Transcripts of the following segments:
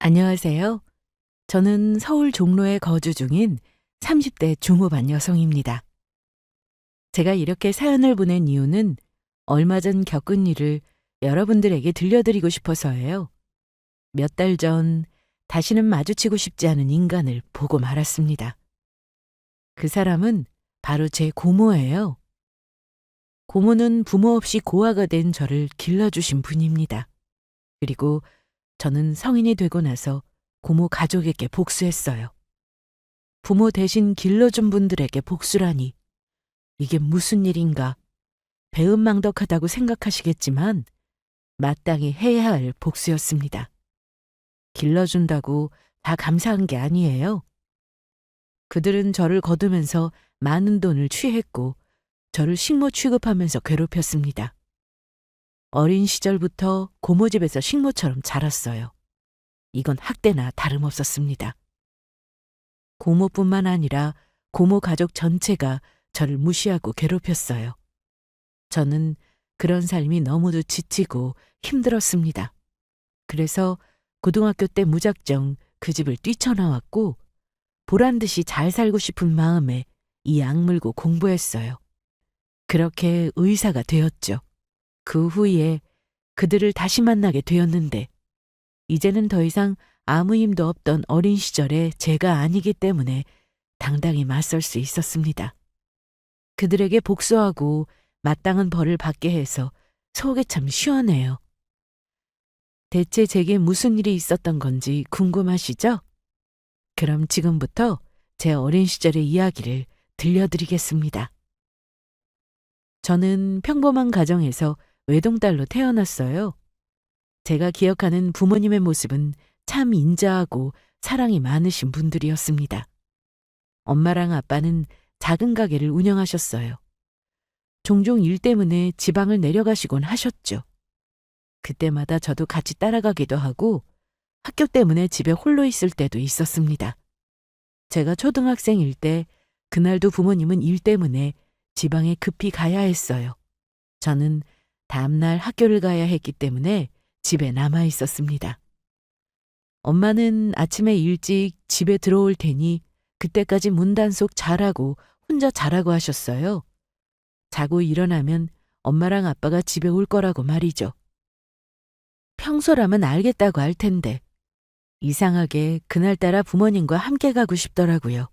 안녕하세요. 저는 서울 종로에 거주 중인 30대 중후반 여성입니다. 제가 이렇게 사연을 보낸 이유는 얼마 전 겪은 일을 여러분들에게 들려드리고 싶어서예요. 몇 달 전 다시는 마주치고 싶지 않은 인간을 보고 말았습니다. 그 사람은 바로 제 고모예요. 고모는 부모 없이 고아가 된 저를 길러주신 분입니다. 그리고 저는 성인이 되고 나서 고모 가족에게 복수했어요. 부모 대신 길러준 분들에게 복수라니. 이게 무슨 일인가? 배은망덕하다고 생각하시겠지만 마땅히 해야 할 복수였습니다. 길러준다고 다 감사한 게 아니에요. 그들은 저를 거두면서 많은 돈을 취했고 저를 식모 취급하면서 괴롭혔습니다. 어린 시절부터 고모 집에서 식모처럼 자랐어요. 이건 학대나 다름없었습니다. 고모뿐만 아니라 고모 가족 전체가 저를 무시하고 괴롭혔어요. 저는 그런 삶이 너무도 지치고 힘들었습니다. 그래서 고등학교 때 무작정 그 집을 뛰쳐나왔고 보란 듯이 잘 살고 싶은 마음에 이 악물고 공부했어요. 그렇게 의사가 되었죠. 그 후에 그들을 다시 만나게 되었는데 이제는 더 이상 아무 힘도 없던 어린 시절의 제가 아니기 때문에 당당히 맞설 수 있었습니다. 그들에게 복수하고 마땅한 벌을 받게 해서 속이 참 시원해요. 대체 제게 무슨 일이 있었던 건지 궁금하시죠? 그럼 지금부터 제 어린 시절의 이야기를 들려드리겠습니다. 저는 평범한 가정에서 외동딸로 태어났어요. 제가 기억하는 부모님의 모습은 참 인자하고 사랑이 많으신 분들이었습니다. 엄마랑 아빠는 작은 가게를 운영하셨어요. 종종 일 때문에 지방을 내려가시곤 하셨죠. 그때마다 저도 같이 따라가기도 하고 학교 때문에 집에 홀로 있을 때도 있었습니다. 제가 초등학생일 때 그날도 부모님은 일 때문에 지방에 급히 가야 했어요. 저는 다음날 학교를 가야 했기 때문에 집에 남아 있었습니다. 엄마는 아침에 일찍 집에 들어올 테니 그때까지 문단속 잘하고 혼자 자라고 하셨어요. 자고 일어나면 엄마랑 아빠가 집에 올 거라고 말이죠. 평소라면 알겠다고 할 텐데 이상하게 그날따라 부모님과 함께 가고 싶더라고요.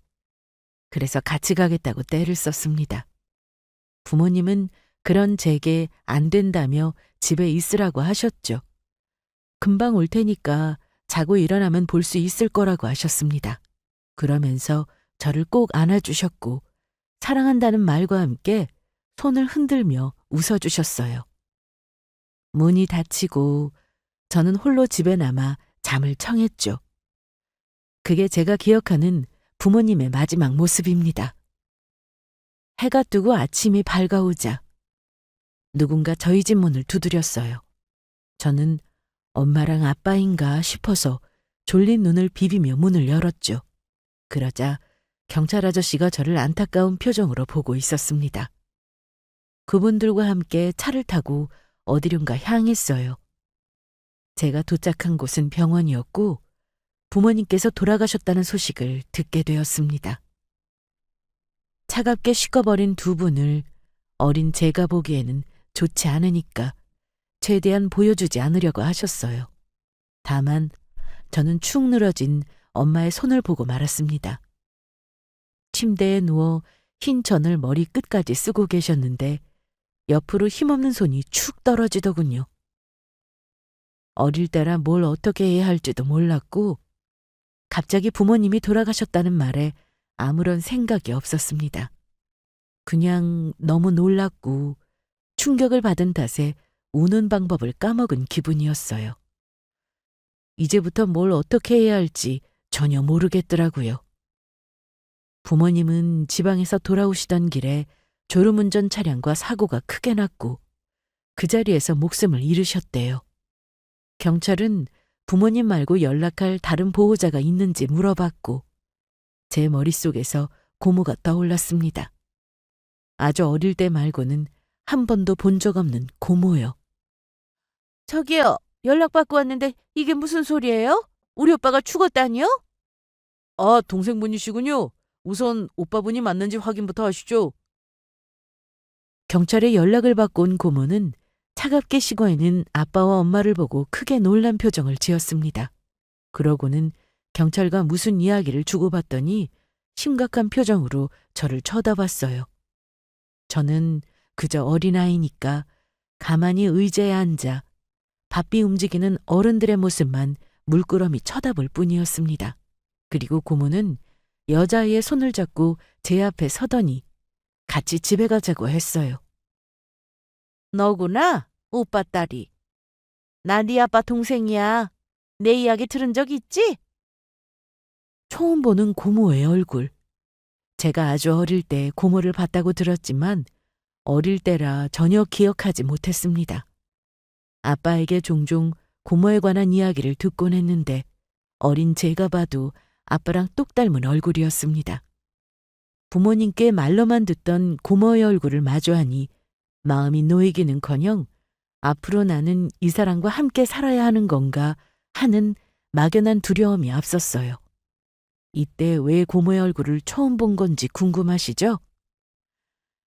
그래서 같이 가겠다고 떼를 썼습니다. 부모님은 그런 제게 안 된다며 집에 있으라고 하셨죠. 금방 올 테니까 자고 일어나면 볼 수 있을 거라고 하셨습니다. 그러면서 저를 꼭 안아주셨고 사랑한다는 말과 함께 손을 흔들며 웃어주셨어요. 문이 닫히고 저는 홀로 집에 남아 잠을 청했죠. 그게 제가 기억하는 부모님의 마지막 모습입니다. 해가 뜨고 아침이 밝아오자 누군가 저희 집 문을 두드렸어요. 저는 엄마랑 아빠인가 싶어서 졸린 눈을 비비며 문을 열었죠. 그러자 경찰 아저씨가 저를 안타까운 표정으로 보고 있었습니다. 그분들과 함께 차를 타고 어디론가 향했어요. 제가 도착한 곳은 병원이었고 부모님께서 돌아가셨다는 소식을 듣게 되었습니다. 차갑게 식어버린 두 분을 어린 제가 보기에는 좋지 않으니까 최대한 보여주지 않으려고 하셨어요. 다만 저는 축 늘어진 엄마의 손을 보고 말았습니다. 침대에 누워 흰 전을 머리 끝까지 쓰고 계셨는데 옆으로 힘없는 손이 축 떨어지더군요. 어릴 때라 뭘 어떻게 해야 할지도 몰랐고 갑자기 부모님이 돌아가셨다는 말에 아무런 생각이 없었습니다. 그냥 너무 놀랐고 충격을 받은 탓에 우는 방법을 까먹은 기분이었어요. 이제부터 뭘 어떻게 해야 할지 전혀 모르겠더라고요. 부모님은 지방에서 돌아오시던 길에 졸음운전 차량과 사고가 크게 났고 그 자리에서 목숨을 잃으셨대요. 경찰은 부모님 말고 연락할 다른 보호자가 있는지 물어봤고 제 머릿속에서 고모가 떠올랐습니다. 아주 어릴 때 말고는 한 번도 본 적 없는 고모요. 저기요, 연락받고 왔는데 이게 무슨 소리예요? 우리 오빠가 죽었다니요? 아, 동생분이시군요. 우선 오빠분이 맞는지 확인부터 하시죠. 경찰에 연락을 받고 온 고모는 차갑게 식어 있는 아빠와 엄마를 보고 크게 놀란 표정을 지었습니다. 그러고는 경찰과 무슨 이야기를 주고받더니 심각한 표정으로 저를 쳐다봤어요. 저는 그저 어린아이니까 가만히 의자에 앉아 바삐 움직이는 어른들의 모습만 물끄러미 쳐다볼 뿐이었습니다. 그리고 고모는 여자아이의 손을 잡고 제 앞에 서더니 같이 집에 가자고 했어요. 너구나, 오빠 딸이. 나 네 아빠 동생이야. 내 이야기 들은 적 있지? 처음 보는 고모의 얼굴. 제가 아주 어릴 때 고모를 봤다고 들었지만 어릴 때라 전혀 기억하지 못했습니다. 아빠에게 종종 고모에 관한 이야기를 듣곤 했는데 어린 제가 봐도 아빠랑 똑 닮은 얼굴이었습니다. 부모님께 말로만 듣던 고모의 얼굴을 마주하니 마음이 놓이기는커녕 앞으로 나는 이 사람과 함께 살아야 하는 건가 하는 막연한 두려움이 앞섰어요. 이때 왜 고모의 얼굴을 처음 본 건지 궁금하시죠?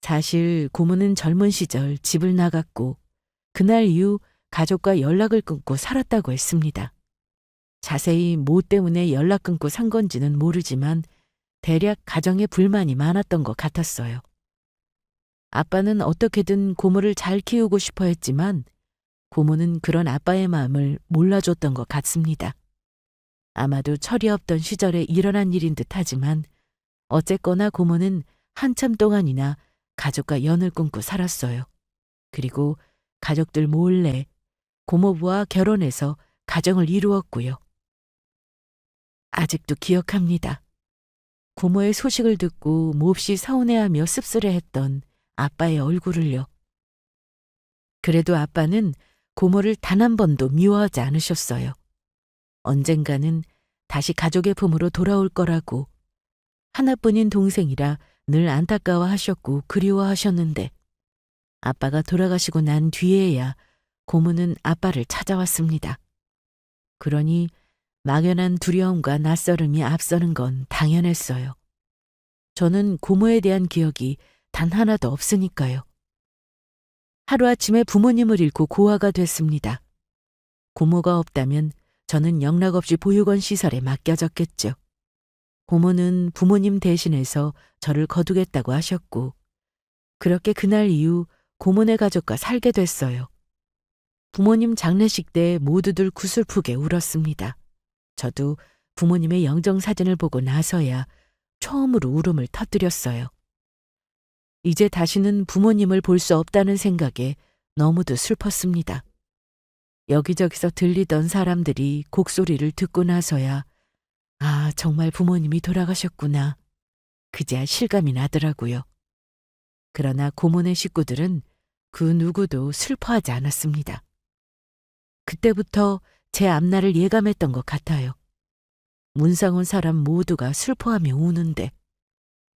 사실 고모는 젊은 시절 집을 나갔고 그날 이후 가족과 연락을 끊고 살았다고 했습니다. 자세히 뭐 때문에 연락 끊고 산 건지는 모르지만 대략 가정에 불만이 많았던 것 같았어요. 아빠는 어떻게든 고모를 잘 키우고 싶어 했지만 고모는 그런 아빠의 마음을 몰라줬던 것 같습니다. 아마도 철이 없던 시절에 일어난 일인 듯 하지만 어쨌거나 고모는 한참 동안이나 가족과 연을 끊고 살았어요. 그리고 가족들 몰래 고모부와 결혼해서 가정을 이루었고요. 아직도 기억합니다. 고모의 소식을 듣고 몹시 서운해하며 씁쓸해했던 아빠의 얼굴을요. 그래도 아빠는 고모를 단 한 번도 미워하지 않으셨어요. 언젠가는 다시 가족의 품으로 돌아올 거라고 하나뿐인 동생이라 늘 안타까워하셨고 그리워하셨는데 아빠가 돌아가시고 난 뒤에야 고모는 아빠를 찾아왔습니다. 그러니 막연한 두려움과 낯설음이 앞서는 건 당연했어요. 저는 고모에 대한 기억이 단 하나도 없으니까요. 하루아침에 부모님을 잃고 고아가 됐습니다. 고모가 없다면 저는 영락없이 보육원 시설에 맡겨졌겠죠. 고모는 부모님 대신해서 저를 거두겠다고 하셨고 그렇게 그날 이후 고모네 가족과 살게 됐어요. 부모님 장례식 때 모두들 구슬프게 울었습니다. 저도 부모님의 영정사진을 보고 나서야 처음으로 울음을 터뜨렸어요. 이제 다시는 부모님을 볼 수 없다는 생각에 너무도 슬펐습니다. 여기저기서 들리던 사람들이 곡소리를 듣고 나서야 아, 정말 부모님이 돌아가셨구나. 그제야 실감이 나더라고요. 그러나 고모네 식구들은 그 누구도 슬퍼하지 않았습니다. 그때부터 제 앞날을 예감했던 것 같아요. 문상 온 사람 모두가 슬퍼하며 우는데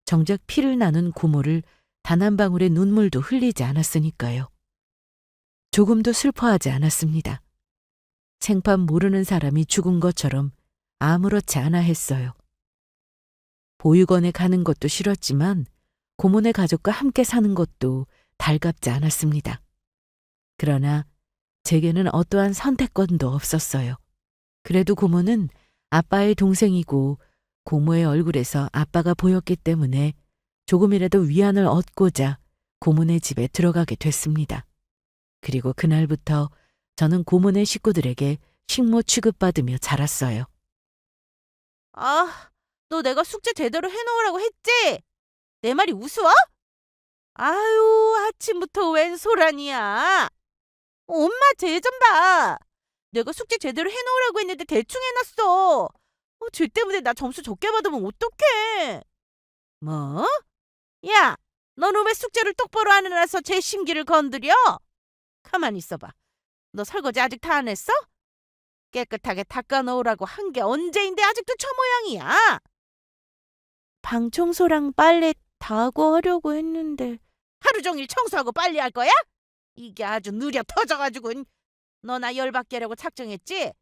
정작 피를 나눈 고모를 단 한 방울의 눈물도 흘리지 않았으니까요. 조금도 슬퍼하지 않았습니다. 생판 모르는 사람이 죽은 것처럼 아무렇지 않아 했어요. 보육원에 가는 것도 싫었지만 고모네 가족과 함께 사는 것도 달갑지 않았습니다. 그러나 제게는 어떠한 선택권도 없었어요. 그래도 고모는 아빠의 동생이고 고모의 얼굴에서 아빠가 보였기 때문에 조금이라도 위안을 얻고자 고모네 집에 들어가게 됐습니다. 그리고 그날부터 저는 고모네 식구들에게 식모 취급받으며 자랐어요. 아, 너 내가 숙제 제대로 해놓으라고 했지? 내 말이 우스워? 아유, 아침부터 웬 소란이야. 엄마 쟤 좀 봐. 내가 숙제 제대로 해놓으라고 했는데 대충 해놨어. 쟤 때문에 나 점수 적게 받으면 어떡해. 뭐? 야, 너는 왜 숙제를 똑바로 안 해놔서 제 심기를 건드려? 가만히 있어봐. 너 설거지 아직 다 안 했어? 깨끗하게 닦아놓으라고 한 게 언제인데 아직도 저 모양이야. 방 청소랑 빨래 다 하고 하려고 했는데. 하루 종일 청소하고 빨래할 거야? 이게 아주 느려 터져가지고. 너 나 열받게 하려고 작정했지?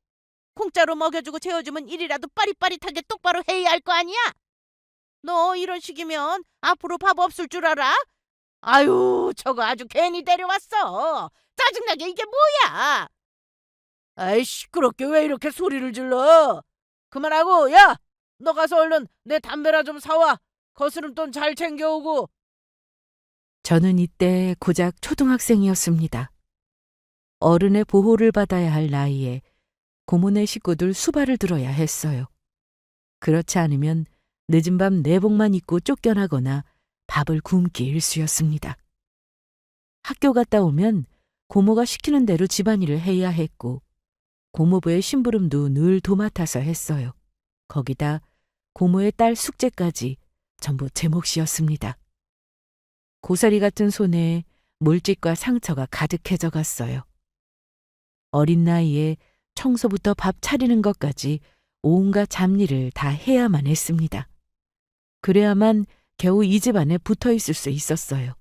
공짜로 먹여주고 재워주면 일이라도 빠릿빠릿하게 똑바로 해야 할 거 아니야? 너 이런 식이면 앞으로 밥 없을 줄 알아? 아유, 저거 아주 괜히 데려왔어. 짜증나게 이게 뭐야? 아이, 시끄럽게 왜 이렇게 소리를 질러? 그만하고, 야! 너 가서 얼른 내 담배나 좀 사와. 거스름돈 잘 챙겨오고. 저는 이때 고작 초등학생이었습니다. 어른의 보호를 받아야 할 나이에 고모네 식구들 수발을 들어야 했어요. 그렇지 않으면 늦은 밤 내복만 입고 쫓겨나거나 밥을 굶기 일쑤였습니다. 학교 갔다 오면 고모가 시키는 대로 집안일을 해야 했고 고모부의 심부름도 늘 도맡아서 했어요. 거기다 고모의 딸 숙제까지 전부 제 몫이었습니다. 고사리 같은 손에 물집과 상처가 가득해져 갔어요. 어린 나이에 청소부터 밥 차리는 것까지 온갖 잡일을 다 해야만 했습니다. 그래야만 겨우 이 집안에 붙어 있을 수 있었어요.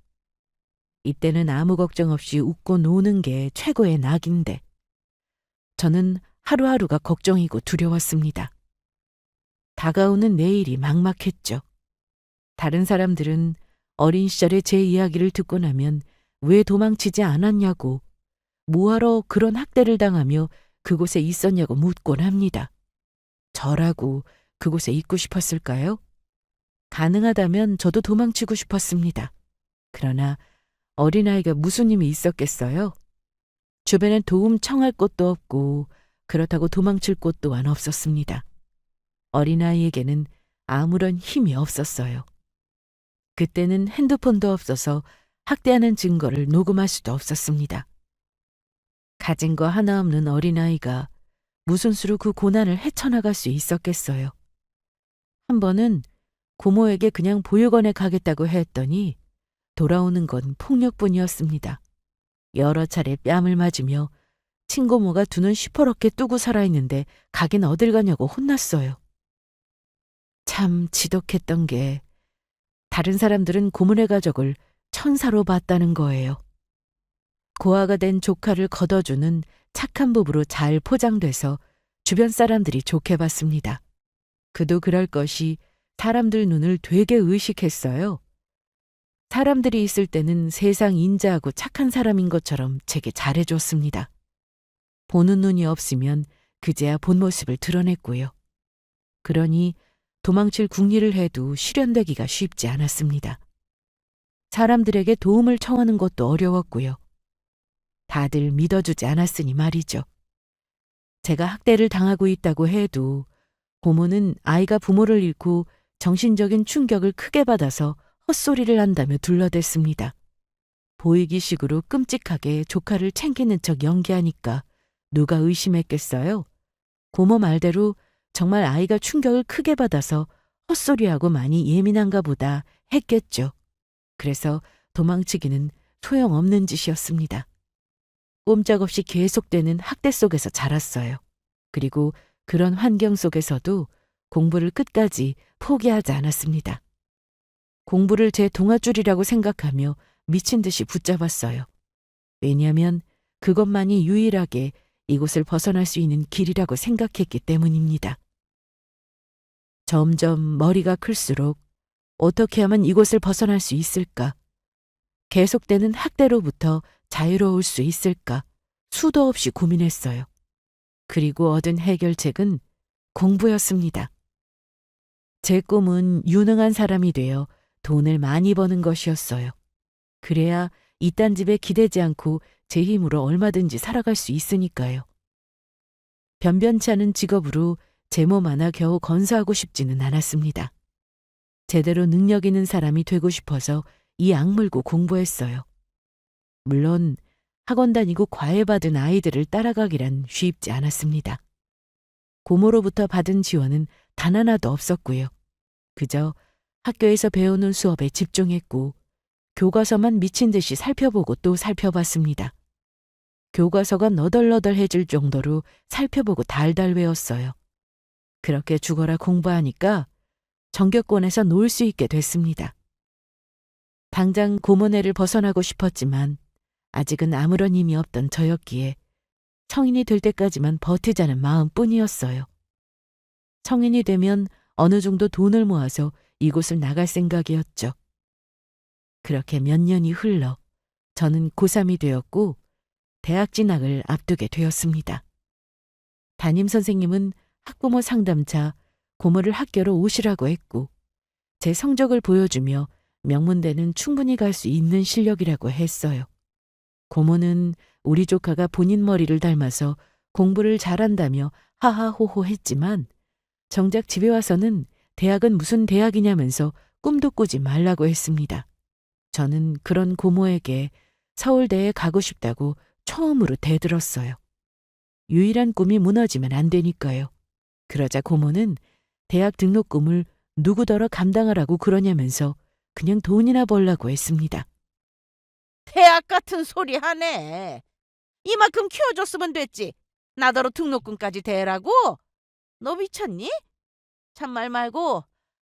이때는 아무 걱정 없이 웃고 노는 게 최고의 낙인데 저는 하루하루가 걱정이고 두려웠습니다. 다가오는 내일이 막막했죠. 다른 사람들은 어린 시절의 제 이야기를 듣고 나면 왜 도망치지 않았냐고, 뭐하러 그런 학대를 당하며 그곳에 있었냐고 묻곤 합니다. 저라고 그곳에 있고 싶었을까요? 가능하다면 저도 도망치고 싶었습니다. 그러나 어린아이가 무슨 힘이 있었겠어요? 주변엔 도움 청할 곳도 없고 그렇다고 도망칠 곳 또한 없었습니다. 어린아이에게는 아무런 힘이 없었어요. 그때는 핸드폰도 없어서 학대하는 증거를 녹음할 수도 없었습니다. 가진 거 하나 없는 어린아이가 무슨 수로 그 고난을 헤쳐나갈 수 있었겠어요. 한 번은 고모에게 그냥 보육원에 가겠다고 했더니 돌아오는 건 폭력뿐이었습니다. 여러 차례 뺨을 맞으며 친고모가 두 눈 시퍼렇게 뜨고 살아있는데 가긴 어딜 가냐고 혼났어요. 참 지독했던 게 다른 사람들은 고모네 가족을 천사로 봤다는 거예요. 고아가 된 조카를 걷어주는 착한 부부로 잘 포장돼서 주변 사람들이 좋게 봤습니다. 그도 그럴 것이 사람들 눈을 되게 의식했어요. 사람들이 있을 때는 세상 인자하고 착한 사람인 것처럼 제게 잘해줬습니다. 보는 눈이 없으면 그제야 본 모습을 드러냈고요. 그러니 도망칠 궁리를 해도 실현되기가 쉽지 않았습니다. 사람들에게 도움을 청하는 것도 어려웠고요. 다들 믿어주지 않았으니 말이죠. 제가 학대를 당하고 있다고 해도 고모는 아이가 부모를 잃고 정신적인 충격을 크게 받아서 헛소리를 한다며 둘러댔습니다. 보이기식으로 끔찍하게 조카를 챙기는 척 연기하니까 누가 의심했겠어요? 고모 말대로 정말 아이가 충격을 크게 받아서 헛소리하고 많이 예민한가 보다 했겠죠. 그래서 도망치기는 소용없는 짓이었습니다. 꼼짝없이 계속되는 학대 속에서 자랐어요. 그리고 그런 환경 속에서도 공부를 끝까지 포기하지 않았습니다. 공부를 제 동아줄이라고 생각하며 미친 듯이 붙잡았어요. 왜냐하면 그것만이 유일하게 이곳을 벗어날 수 있는 길이라고 생각했기 때문입니다. 점점 머리가 클수록 어떻게 하면 이곳을 벗어날 수 있을까? 계속되는 학대로부터 자유로울 수 있을까? 수도 없이 고민했어요. 그리고 얻은 해결책은 공부였습니다. 제 꿈은 유능한 사람이 되어 돈을 많이 버는 것이었어요. 그래야 이딴 집에 기대지 않고 제 힘으로 얼마든지 살아갈 수 있으니까요. 변변치 않은 직업으로 제 몸 하나 겨우 건사하고 싶지는 않았습니다. 제대로 능력 있는 사람이 되고 싶어서 이 악물고 공부했어요. 물론 학원 다니고 과외받은 아이들을 따라가기란 쉽지 않았습니다. 고모로부터 받은 지원은 단 하나도 없었고요. 그저 학교에서 배우는 수업에 집중했고 교과서만 미친 듯이 살펴보고 또 살펴봤습니다. 교과서가 너덜너덜해질 정도로 살펴보고 달달 외웠어요. 그렇게 죽어라 공부하니까 전교권에서 놀 수 있게 됐습니다. 당장 고모네를 벗어나고 싶었지만 아직은 아무런 힘이 없던 저였기에 성인이 될 때까지만 버티자는 마음뿐이었어요. 성인이 되면 어느 정도 돈을 모아서 이곳을 나갈 생각이었죠. 그렇게 몇 년이 흘러 저는 고3이 되었고 대학 진학을 앞두게 되었습니다. 담임 선생님은 학부모 상담차 고모를 학교로 오시라고 했고 제 성적을 보여주며 명문대는 충분히 갈 수 있는 실력이라고 했어요. 고모는 우리 조카가 본인 머리를 닮아서 공부를 잘한다며 하하호호 했지만 정작 집에 와서는 대학은 무슨 대학이냐면서 꿈도 꾸지 말라고 했습니다. 저는 그런 고모에게 서울대에 가고 싶다고 처음으로 대들었어요. 유일한 꿈이 무너지면 안 되니까요. 그러자 고모는 대학 등록금을 누구더러 감당하라고 그러냐면서 그냥 돈이나 벌라고 했습니다. 대학 같은 소리 하네. 이만큼 키워줬으면 됐지. 나더러 등록금까지 대라고? 너 미쳤니? 참말 말고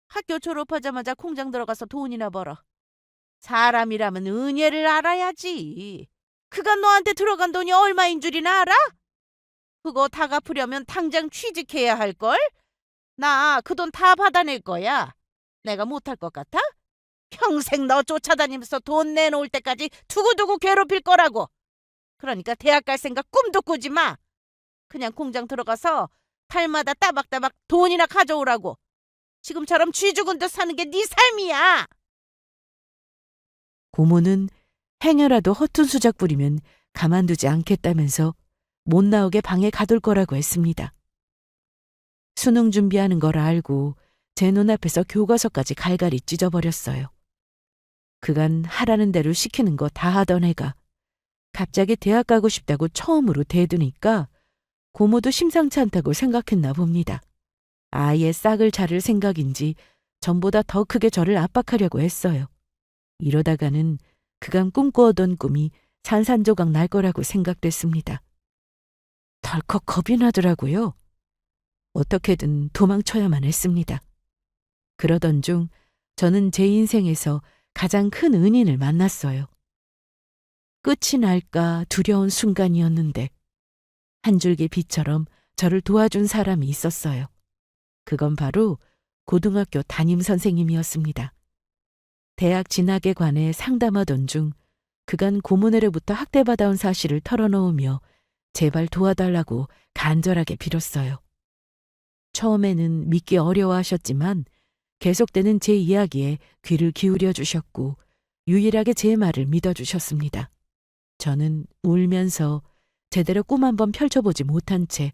학교 졸업하자마자 공장 들어가서 돈이나 벌어. 사람이라면 은혜를 알아야지. 그간 너한테 들어간 돈이 얼마인 줄이나 알아? 그거 다 갚으려면 당장 취직해야 할걸? 나 그 돈 다 받아낼 거야. 내가 못할 것 같아? 평생 너 쫓아다니면서 돈 내놓을 때까지 두고두고 괴롭힐 거라고. 그러니까 대학 갈 생각 꿈도 꾸지 마. 그냥 공장 들어가서 달마다 따박따박 돈이나 가져오라고. 지금처럼 쥐 죽은 듯 사는 게 네 삶이야. 고모는 행여라도 허튼 수작 부리면 가만두지 않겠다면서 못 나오게 방에 가둘 거라고 했습니다. 수능 준비하는 걸 알고 제 눈앞에서 교과서까지 갈갈이 찢어버렸어요. 그간 하라는 대로 시키는 거 다 하던 애가 갑자기 대학 가고 싶다고 처음으로 대드니까 고모도 심상치 않다고 생각했나 봅니다. 아예 싹을 자를 생각인지 전보다 더 크게 저를 압박하려고 했어요. 이러다가는 그간 꿈꾸었던 꿈이 산산조각 날 거라고 생각됐습니다. 덜컥 겁이 나더라고요. 어떻게든 도망쳐야만 했습니다. 그러던 중 저는 제 인생에서 가장 큰 은인을 만났어요. 끝이 날까 두려운 순간이었는데 한 줄기 빛처럼 저를 도와준 사람이 있었어요. 그건 바로 고등학교 담임 선생님이었습니다. 대학 진학에 관해 상담하던 중 그간 고모네로부터 학대받아온 사실을 털어놓으며 제발 도와달라고 간절하게 빌었어요. 처음에는 믿기 어려워하셨지만 계속되는 제 이야기에 귀를 기울여 주셨고 유일하게 제 말을 믿어주셨습니다. 저는 울면서 제대로 꿈 한번 펼쳐보지 못한 채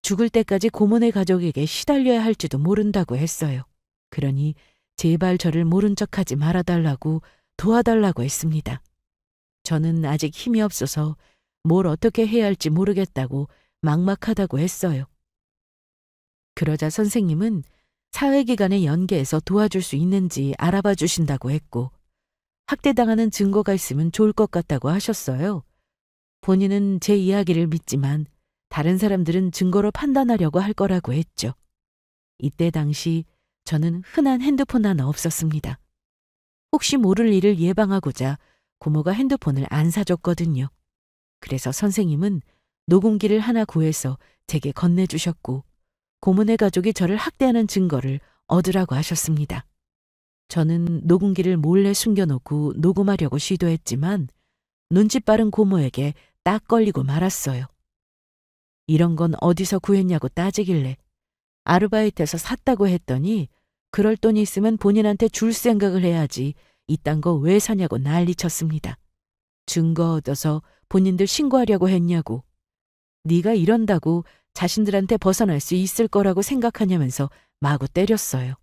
죽을 때까지 고모네 가족에게 시달려야 할지도 모른다고 했어요. 그러니 제발 저를 모른 척하지 말아달라고 도와달라고 했습니다. 저는 아직 힘이 없어서 뭘 어떻게 해야 할지 모르겠다고 막막하다고 했어요. 그러자 선생님은 사회기관에 연계해서 도와줄 수 있는지 알아봐 주신다고 했고 학대당하는 증거가 있으면 좋을 것 같다고 하셨어요. 본인은 제 이야기를 믿지만 다른 사람들은 증거로 판단하려고 할 거라고 했죠. 이때 당시 저는 흔한 핸드폰 하나 없었습니다. 혹시 모를 일을 예방하고자 고모가 핸드폰을 안 사줬거든요. 그래서 선생님은 녹음기를 하나 구해서 제게 건네주셨고 고모네 가족이 저를 학대하는 증거를 얻으라고 하셨습니다. 저는 녹음기를 몰래 숨겨놓고 녹음하려고 시도했지만 눈치 빠른 고모에게 딱 걸리고 말았어요. 이런 건 어디서 구했냐고 따지길래 아르바이트에서 샀다고 했더니 그럴 돈이 있으면 본인한테 줄 생각을 해야지 이딴 거 왜 사냐고 난리쳤습니다. 증거 얻어서 본인들 신고하려고 했냐고. 네가 이런다고 자신들한테 벗어날 수 있을 거라고 생각하냐면서 마구 때렸어요.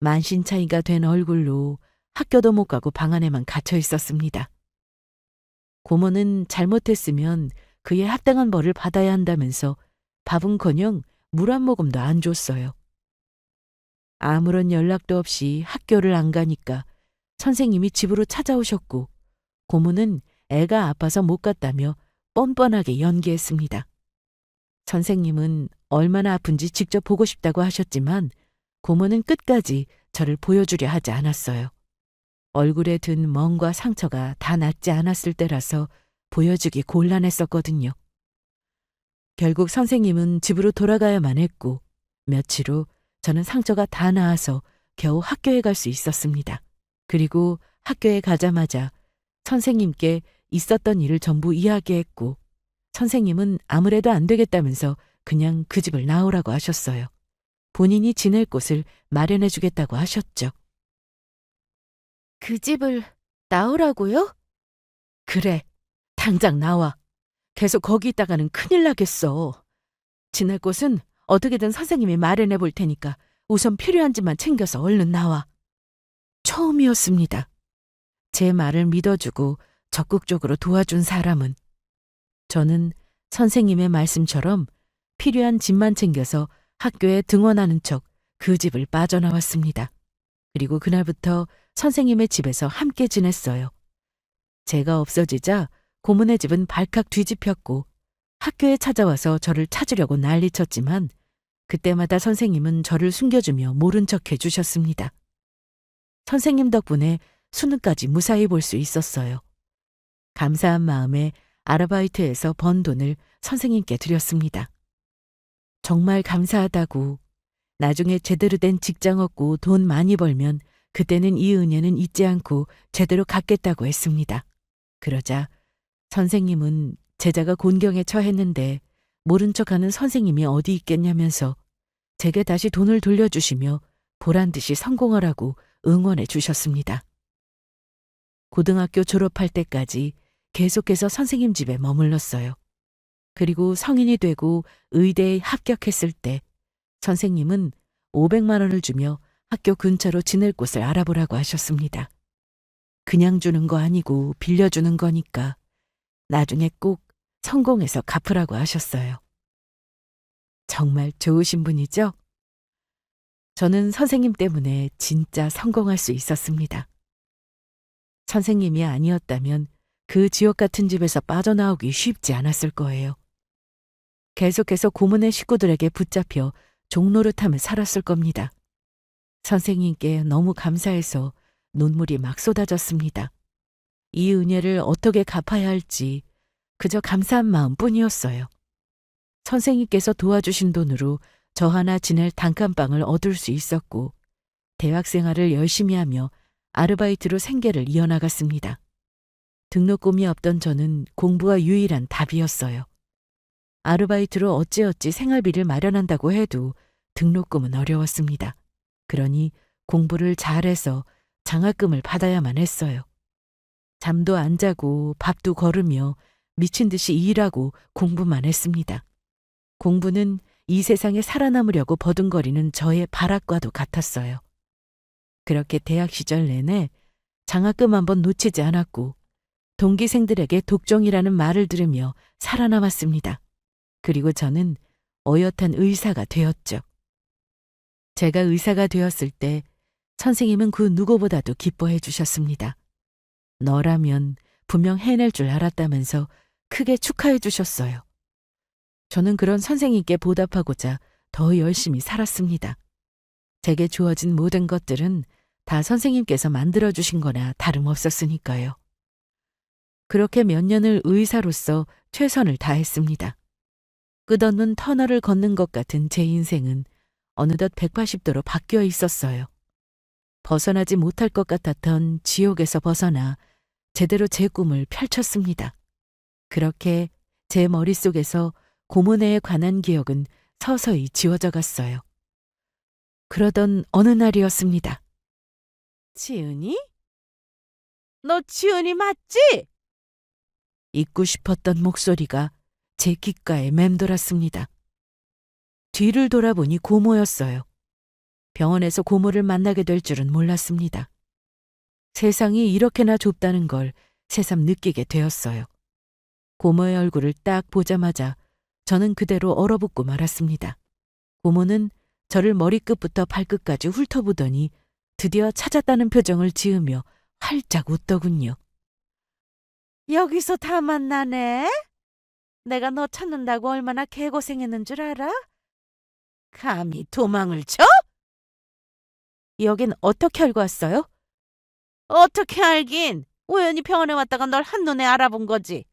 만신차이가 된 얼굴로 학교도 못 가고 방 안에만 갇혀 있었습니다. 고모는 잘못했으면 그의 합당한 벌을 받아야 한다면서 밥은커녕 물 한 모금도 안 줬어요. 아무런 연락도 없이 학교를 안 가니까 선생님이 집으로 찾아오셨고 고모는 애가 아파서 못 갔다며 뻔뻔하게 연기했습니다. 선생님은 얼마나 아픈지 직접 보고 싶다고 하셨지만 고모는 끝까지 저를 보여주려 하지 않았어요. 얼굴에 든 멍과 상처가 다 낫지 않았을 때라서 보여주기 곤란했었거든요. 결국 선생님은 집으로 돌아가야만 했고 며칠 후 저는 상처가 다 나아서 겨우 학교에 갈 수 있었습니다. 그리고 학교에 가자마자 선생님께 있었던 일을 전부 이야기했고 선생님은 아무래도 안 되겠다면서 그냥 그 집을 나오라고 하셨어요. 본인이 지낼 곳을 마련해 주겠다고 하셨죠. 그 집을 나오라고요? 그래, 당장 나와. 계속 거기 있다가는 큰일 나겠어. 지낼 곳은 어떻게든 선생님이 마련해 볼 테니까 우선 필요한 집만 챙겨서 얼른 나와. 처음이었습니다. 제 말을 믿어주고 적극적으로 도와준 사람은 저는 선생님의 말씀처럼 필요한 집만 챙겨서 학교에 등원하는 척 그 집을 빠져나왔습니다. 그리고 그날부터 선생님의 집에서 함께 지냈어요. 제가 없어지자 고문의 집은 발칵 뒤집혔고 학교에 찾아와서 저를 찾으려고 난리쳤지만 그때마다 선생님은 저를 숨겨주며 모른 척 해주셨습니다. 선생님 덕분에 수능까지 무사히 볼 수 있었어요. 감사한 마음에 아르바이트에서 번 돈을 선생님께 드렸습니다. 정말 감사하다고 나중에 제대로 된 직장 얻고 돈 많이 벌면 그때는 이 은혜는 잊지 않고 제대로 갚겠다고 했습니다. 그러자 선생님은 제자가 곤경에 처했는데 모른 척하는 선생님이 어디 있겠냐면서 제게 다시 돈을 돌려주시며 보란 듯이 성공하라고 응원해 주셨습니다. 고등학교 졸업할 때까지 계속해서 선생님 집에 머물렀어요. 그리고 성인이 되고 의대에 합격했을 때 선생님은 500만 원을 주며 학교 근처로 지낼 곳을 알아보라고 하셨습니다. 그냥 주는 거 아니고 빌려주는 거니까 나중에 꼭 성공해서 갚으라고 하셨어요. 정말 좋으신 분이죠? 저는 선생님 때문에 진짜 성공할 수 있었습니다. 선생님이 아니었다면 그 지옥 같은 집에서 빠져나오기 쉽지 않았을 거예요. 계속해서 고문의 식구들에게 붙잡혀 종노릇하며 살았을 겁니다. 선생님께 너무 감사해서 눈물이 막 쏟아졌습니다. 이 은혜를 어떻게 갚아야 할지 그저 감사한 마음뿐이었어요. 선생님께서 도와주신 돈으로 저 하나 지낼 단칸방을 얻을 수 있었고 대학 생활을 열심히 하며 아르바이트로 생계를 이어나갔습니다. 등록금이 없던 저는 공부가 유일한 답이었어요. 아르바이트로 어찌어찌 생활비를 마련한다고 해도 등록금은 어려웠습니다. 그러니 공부를 잘해서 장학금을 받아야만 했어요. 잠도 안 자고 밥도 거르며 미친 듯이 일하고 공부만 했습니다. 공부는 이 세상에 살아남으려고 버둥거리는 저의 발악과도 같았어요. 그렇게 대학 시절 내내 장학금 한번 놓치지 않았고 동기생들에게 독종이라는 말을 들으며 살아남았습니다. 그리고 저는 어엿한 의사가 되었죠. 제가 의사가 되었을 때 선생님은 그 누구보다도 기뻐해 주셨습니다. 너라면 분명 해낼 줄 알았다면서 크게 축하해 주셨어요. 저는 그런 선생님께 보답하고자 더 열심히 살았습니다. 제게 주어진 모든 것들은 다 선생님께서 만들어주신 거나 다름없었으니까요. 그렇게 몇 년을 의사로서 최선을 다했습니다. 끝없는 터널을 걷는 것 같은 제 인생은 어느덧 180도로 바뀌어 있었어요. 벗어나지 못할 것 같았던 지옥에서 벗어나 제대로 제 꿈을 펼쳤습니다. 그렇게 제 머릿속에서 고문회에 관한 기억은 서서히 지워져 갔어요. 그러던 어느 날이었습니다. 지은이? 너 지은이 맞지? 잊고 싶었던 목소리가 제 귓가에 맴돌았습니다. 뒤를 돌아보니 고모였어요. 병원에서 고모를 만나게 될 줄은 몰랐습니다. 세상이 이렇게나 좁다는 걸 새삼 느끼게 되었어요. 고모의 얼굴을 딱 보자마자 저는 그대로 얼어붙고 말았습니다. 고모는 저를 머리끝부터 발끝까지 훑어보더니 드디어 찾았다는 표정을 지으며 활짝 웃더군요. 여기서 다 만나네? 내가 너 찾는다고 얼마나 개고생했는 줄 알아? 감히 도망을 쳐? 여긴 어떻게 알고 왔어요? 어떻게 알긴. 우연히 병원에 왔다가 널 한눈에 알아본 거지.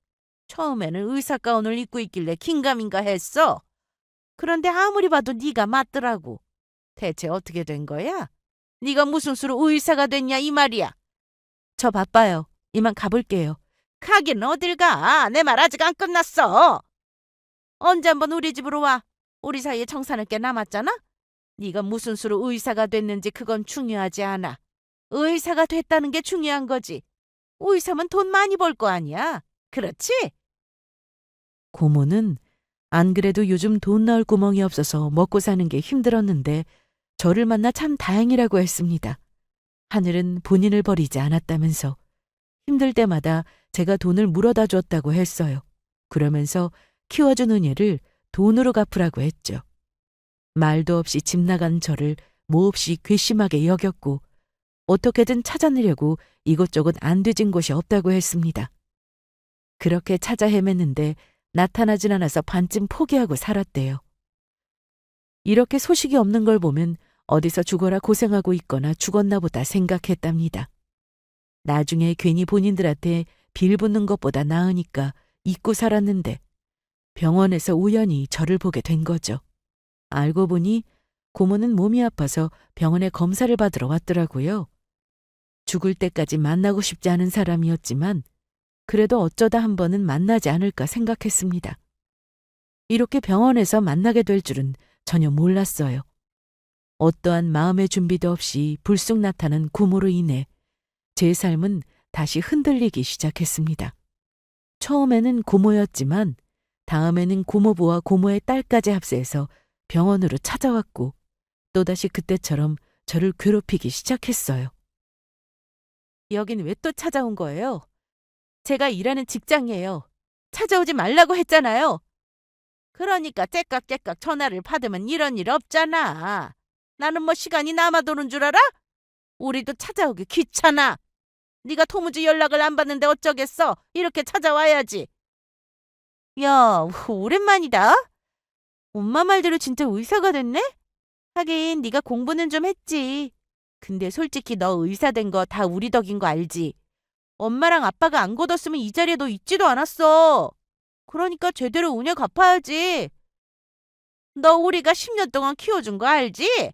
처음에는 의사 가운을 입고 있길래 긴가민가 했어. 그런데 아무리 봐도 네가 맞더라고. 대체 어떻게 된 거야? 네가 무슨 수로 의사가 됐냐 이 말이야. 저 바빠요. 이만 가볼게요. 가긴 어딜 가. 내 말 아직 안 끝났어. 언제 한번 우리 집으로 와. 우리 사이에 정사는 꽤 남았잖아. 네가 무슨 수로 의사가 됐는지 그건 중요하지 않아. 의사가 됐다는 게 중요한 거지. 의사면 돈 많이 벌 거 아니야. 그렇지? 고모는 안 그래도 요즘 돈 나올 구멍이 없어서 먹고 사는 게 힘들었는데 저를 만나 참 다행이라고 했습니다. 하늘은 본인을 버리지 않았다면서 힘들 때마다 제가 돈을 물어다 줬다고 했어요. 그러면서 키워준 은혜를 돈으로 갚으라고 했죠. 말도 없이 집 나간 저를 몹시 괘씸하게 여겼고 어떻게든 찾아내려고 이곳저곳 안 되진 곳이 없다고 했습니다. 그렇게 찾아 헤맸는데 나타나진 않아서 반쯤 포기하고 살았대요. 이렇게 소식이 없는 걸 보면 어디서 죽어라 고생하고 있거나 죽었나 보다 생각했답니다. 나중에 괜히 본인들한테 빌붙는 것보다 나으니까 잊고 살았는데 병원에서 우연히 저를 보게 된 거죠. 알고 보니 고모는 몸이 아파서 병원에 검사를 받으러 왔더라고요. 죽을 때까지 만나고 싶지 않은 사람이었지만 그래도 어쩌다 한 번은 만나지 않을까 생각했습니다. 이렇게 병원에서 만나게 될 줄은 전혀 몰랐어요. 어떠한 마음의 준비도 없이 불쑥 나타난 고모로 인해 제 삶은 다시 흔들리기 시작했습니다. 처음에는 고모였지만 다음에는 고모부와 고모의 딸까지 합세해서 병원으로 찾아왔고 또다시 그때처럼 저를 괴롭히기 시작했어요. 여긴 왜 또 찾아온 거예요? 제가 일하는 직장이에요. 찾아오지 말라고 했잖아요. 그러니까 째깍째깍 전화를 받으면 이런 일 없잖아. 나는 뭐 시간이 남아도는 줄 알아? 우리도 찾아오기 귀찮아. 네가 도무지 연락을 안 받는데 어쩌겠어. 이렇게 찾아와야지. 야, 오랜만이다. 엄마 말대로 진짜 의사가 됐네? 하긴 네가 공부는 좀 했지. 근데 솔직히 너 의사 된 거 다 우리 덕인 거 알지? 엄마랑 아빠가 안 god었으면 이 자리에 너 있지도 않았어. 그러니까 제대로 은혜 갚아야지. 너 우리가 10년 동안 키워준 거 알지?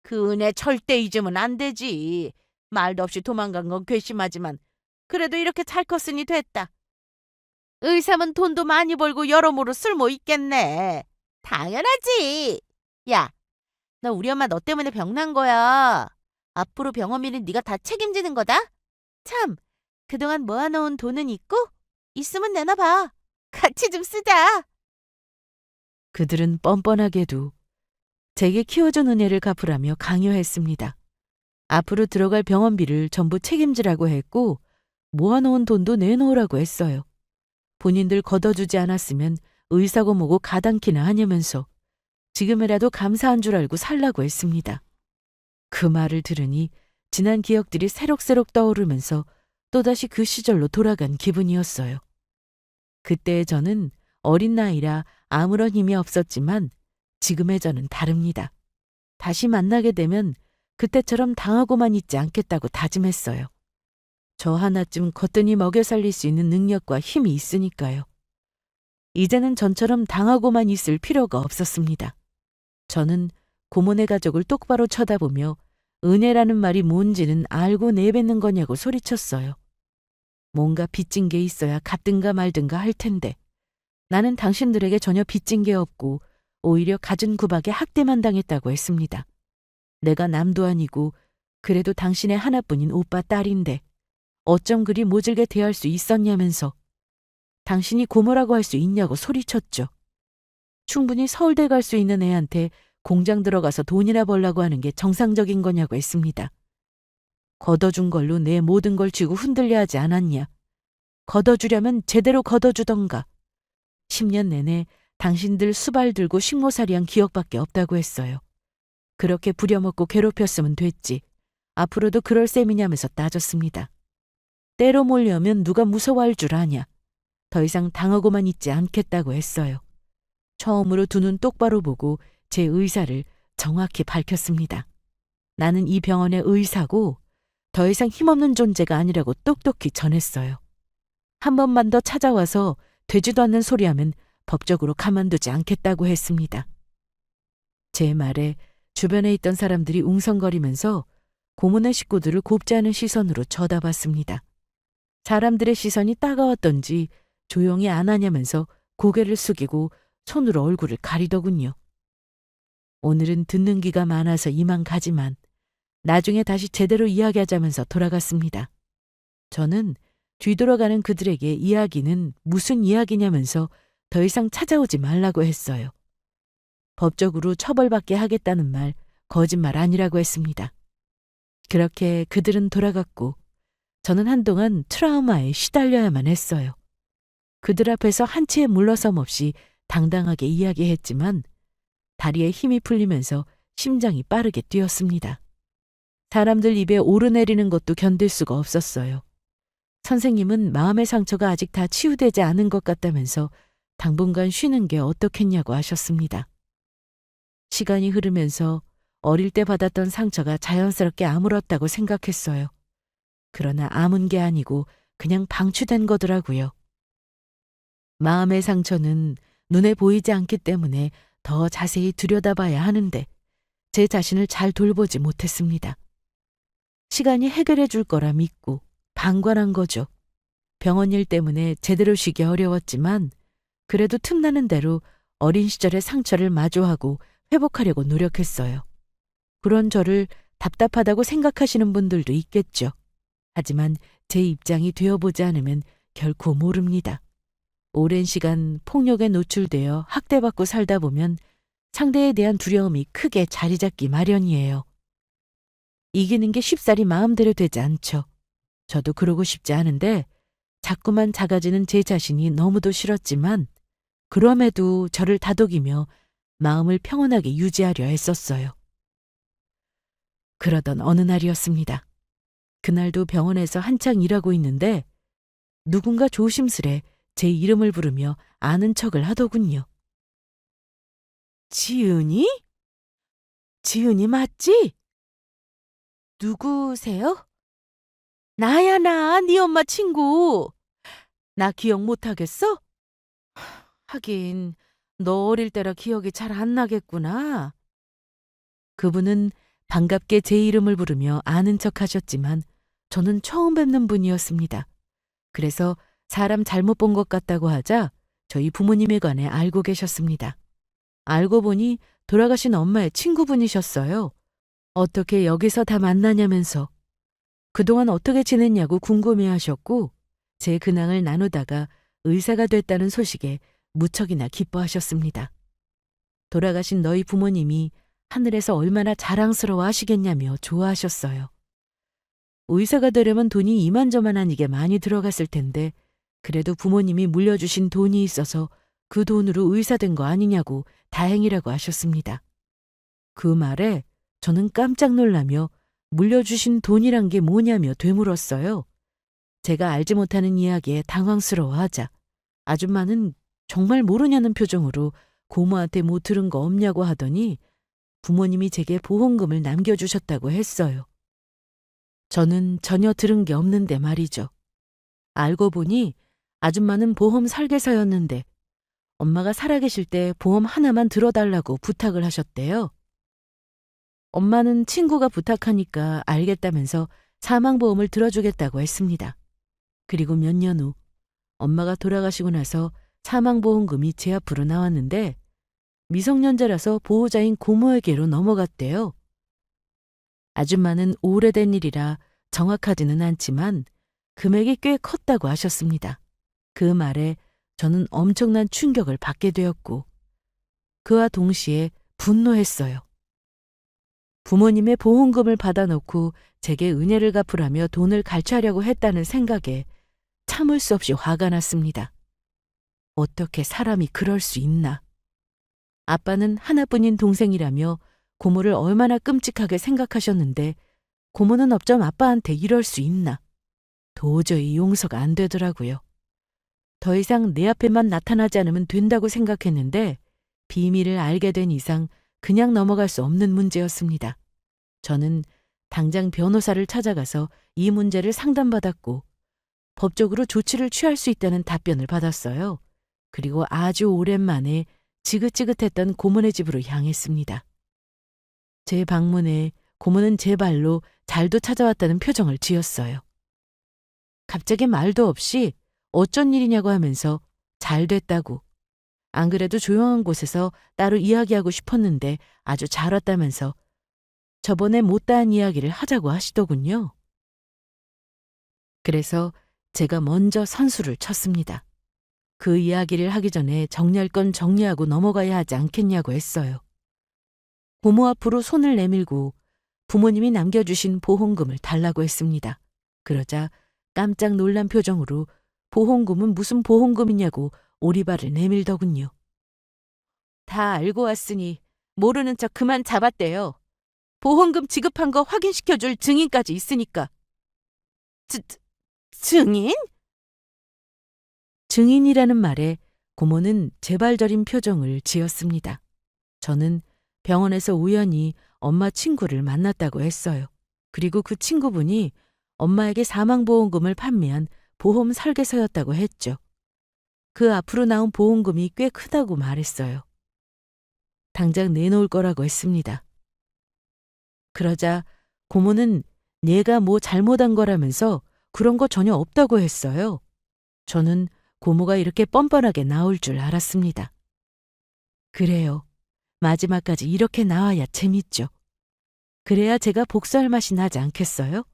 그 은혜 절대 잊으면 안 되지. 말도 없이 도망간 건 괘씸하지만 그래도 이렇게 잘 컸으니 됐다. 의사면 돈도 많이 벌고 여러모로 쓸모 있겠네. 당연하지. 야, 너 우리 엄마 너 때문에 병난 거야. 앞으로 병원비는 네가 다 책임지는 거다. 참, 그동안 모아놓은 돈은 있고? 있으면 내놔봐. 같이 좀 쓰자. 그들은 뻔뻔하게도 제게 키워준 은혜를 갚으라며 강요했습니다. 앞으로 들어갈 병원비를 전부 책임지라고 했고 모아놓은 돈도 내놓으라고 했어요. 본인들 걷어주지 않았으면 의사고 뭐고 가당키나 하냐면서 지금이라도 감사한 줄 알고 살라고 했습니다. 그 말을 들으니 지난 기억들이 새록새록 떠오르면서 또다시 그 시절로 돌아간 기분이었어요. 그때의 저는 어린 나이라 아무런 힘이 없었지만 지금의 저는 다릅니다. 다시 만나게 되면 그때처럼 당하고만 있지 않겠다고 다짐했어요. 저 하나쯤 거뜬히 먹여 살릴 수 있는 능력과 힘이 있으니까요. 이제는 전처럼 당하고만 있을 필요가 없었습니다. 저는 고모네 가족을 똑바로 쳐다보며 은혜라는 말이 뭔지는 알고 내뱉는 거냐고 소리쳤어요. 뭔가 빚진 게 있어야 갚든가 말든가 할 텐데 나는 당신들에게 전혀 빚진 게 없고 오히려 갖은 구박에 학대만 당했다고 했습니다. 내가 남도 아니고 그래도 당신의 하나뿐인 오빠 딸인데 어쩜 그리 모질게 대할 수 있었냐면서 당신이 고모라고 할 수 있냐고 소리쳤죠. 충분히 서울대 갈 수 있는 애한테 공장 들어가서 돈이나 벌라고 하는 게 정상적인 거냐고 했습니다. 걷어준 걸로 내 모든 걸 쥐고 흔들려 하지 않았냐. 걷어주려면 제대로 걷어주던가. 10년 내내 당신들 수발 들고 식모살이한 기억밖에 없다고 했어요. 그렇게 부려먹고 괴롭혔으면 됐지. 앞으로도 그럴 셈이냐면서 따졌습니다. 때로 몰려면 누가 무서워할 줄 아냐. 더 이상 당하고만 있지 않겠다고 했어요. 처음으로 두 눈 똑바로 보고 제 의사를 정확히 밝혔습니다. 나는 이 병원의 의사고 더 이상 힘없는 존재가 아니라고 똑똑히 전했어요. 한 번만 더 찾아와서 되지도 않는 소리하면 법적으로 가만두지 않겠다고 했습니다. 제 말에 주변에 있던 사람들이 웅성거리면서 고모네 식구들을 곱지 않은 시선으로 쳐다봤습니다. 사람들의 시선이 따가웠던지 조용히 안 하냐면서 고개를 숙이고 손으로 얼굴을 가리더군요. 오늘은 듣는 귀가 많아서 이만 가지만 나중에 다시 제대로 이야기하자면서 돌아갔습니다. 저는 뒤돌아가는 그들에게 이야기는 무슨 이야기냐면서 더 이상 찾아오지 말라고 했어요. 법적으로 처벌받게 하겠다는 말 거짓말 아니라고 했습니다. 그렇게 그들은 돌아갔고 저는 한동안 트라우마에 시달려야만 했어요. 그들 앞에서 한치의 물러섬 없이 당당하게 이야기했지만 다리에 힘이 풀리면서 심장이 빠르게 뛰었습니다. 사람들 입에 오르내리는 것도 견딜 수가 없었어요. 선생님은 마음의 상처가 아직 다 치유되지 않은 것 같다면서 당분간 쉬는 게 어떻겠냐고 하셨습니다. 시간이 흐르면서 어릴 때 받았던 상처가 자연스럽게 아물었다고 생각했어요. 그러나 아문 게 아니고 그냥 방치된 거더라고요. 마음의 상처는 눈에 보이지 않기 때문에 더 자세히 들여다봐야 하는데 제 자신을 잘 돌보지 못했습니다. 시간이 해결해 줄 거라 믿고 방관한 거죠. 병원 일 때문에 제대로 쉬기 어려웠지만 그래도 틈나는 대로 어린 시절의 상처를 마주하고 회복하려고 노력했어요. 그런 저를 답답하다고 생각하시는 분들도 있겠죠. 하지만 제 입장이 되어보지 않으면 결코 모릅니다. 오랜 시간 폭력에 노출되어 학대받고 살다 보면 상대에 대한 두려움이 크게 자리 잡기 마련이에요. 이기는 게 쉽사리 마음대로 되지 않죠. 저도 그러고 싶지 않은데 자꾸만 작아지는 제 자신이 너무도 싫었지만 그럼에도 저를 다독이며 마음을 평온하게 유지하려 했었어요. 그러던 어느 날이었습니다. 그날도 병원에서 한창 일하고 있는데 누군가 조심스레 제 이름을 부르며 아는 척을 하더군요. 지은이? 지은이 맞지? 누구세요? 나야 나, 네 엄마 친구. 나 기억 못하겠어? 하긴 너 어릴 때라 기억이 잘 안 나겠구나. 그분은 반갑게 제 이름을 부르며 아는 척 하셨지만 저는 처음 뵙는 분이었습니다. 그래서 사람 잘못 본 것 같다고 하자 저희 부모님에 관해 알고 계셨습니다. 알고 보니 돌아가신 엄마의 친구분이셨어요. 어떻게 여기서 다 만나냐면서 그동안 어떻게 지냈냐고 궁금해하셨고 제 근황을 나누다가 의사가 됐다는 소식에 무척이나 기뻐하셨습니다. 돌아가신 너희 부모님이 하늘에서 얼마나 자랑스러워 하시겠냐며 좋아하셨어요. 의사가 되려면 돈이 이만저만한 이게 많이 들어갔을 텐데 그래도 부모님이 물려주신 돈이 있어서 그 돈으로 의사 된 거 아니냐고 다행이라고 하셨습니다. 그 말에 저는 깜짝 놀라며 물려주신 돈이란 게 뭐냐며 되물었어요. 제가 알지 못하는 이야기에 당황스러워하자 아줌마는 정말 모르냐는 표정으로 고모한테 못 들은 거 없냐고 하더니 부모님이 제게 보험금을 남겨주셨다고 했어요. 저는 전혀 들은 게 없는데 말이죠. 알고 보니 아줌마는 보험 설계사였는데 엄마가 살아계실 때 보험 하나만 들어달라고 부탁을 하셨대요. 엄마는 친구가 부탁하니까 알겠다면서 사망보험을 들어주겠다고 했습니다. 그리고 몇 년 후 엄마가 돌아가시고 나서 사망보험금이 제 앞으로 나왔는데 미성년자라서 보호자인 고모에게로 넘어갔대요. 아줌마는 오래된 일이라 정확하지는 않지만 금액이 꽤 컸다고 하셨습니다. 그 말에 저는 엄청난 충격을 받게 되었고 그와 동시에 분노했어요. 부모님의 보험금을 받아놓고 제게 은혜를 갚으라며 돈을 갈취하려고 했다는 생각에 참을 수 없이 화가 났습니다. 어떻게 사람이 그럴 수 있나. 아빠는 하나뿐인 동생이라며 고모를 얼마나 끔찍하게 생각하셨는데 고모는 어쩜 아빠한테 이럴 수 있나. 도저히 용서가 안 되더라고요. 더 이상 내 앞에만 나타나지 않으면 된다고 생각했는데 비밀을 알게 된 이상 그냥 넘어갈 수 없는 문제였습니다. 저는 당장 변호사를 찾아가서 이 문제를 상담받았고 법적으로 조치를 취할 수 있다는 답변을 받았어요. 그리고 아주 오랜만에 지긋지긋했던 고모네 집으로 향했습니다. 제 방문에 고모는 제 발로 잘도 찾아왔다는 표정을 지었어요. 갑자기 말도 없이 어쩐 일이냐고 하면서 잘 됐다고, 안 그래도 조용한 곳에서 따로 이야기하고 싶었는데 아주 잘 왔다면서 저번에 못다한 이야기를 하자고 하시더군요. 그래서 제가 먼저 선수를 쳤습니다. 그 이야기를 하기 전에 정리할 건 정리하고 넘어가야 하지 않겠냐고 했어요. 고모 앞으로 손을 내밀고 부모님이 남겨주신 보험금을 달라고 했습니다. 그러자 깜짝 놀란 표정으로 보험금은 무슨 보험금이냐고 오리발을 내밀더군요. 다 알고 왔으니 모르는 척 그만 잡았대요. 보험금 지급한 거 확인시켜줄 증인까지 있으니까. 증인? 증인이라는 말에 고모는 재발저린 표정을 지었습니다. 저는 병원에서 우연히 엄마 친구를 만났다고 했어요. 그리고 그 친구분이 엄마에게 사망보험금을 판매한 보험 설계사였다고 했죠. 그 앞으로 나온 보험금이 꽤 크다고 말했어요. 당장 내놓을 거라고 했습니다. 그러자 고모는 얘가 뭐 잘못한 거라면서 그런 거 전혀 없다고 했어요. 저는 고모가 이렇게 뻔뻔하게 나올 줄 알았습니다. 그래요. 마지막까지 이렇게 나와야 재밌죠. 그래야 제가 복수할 맛이 나지 않겠어요?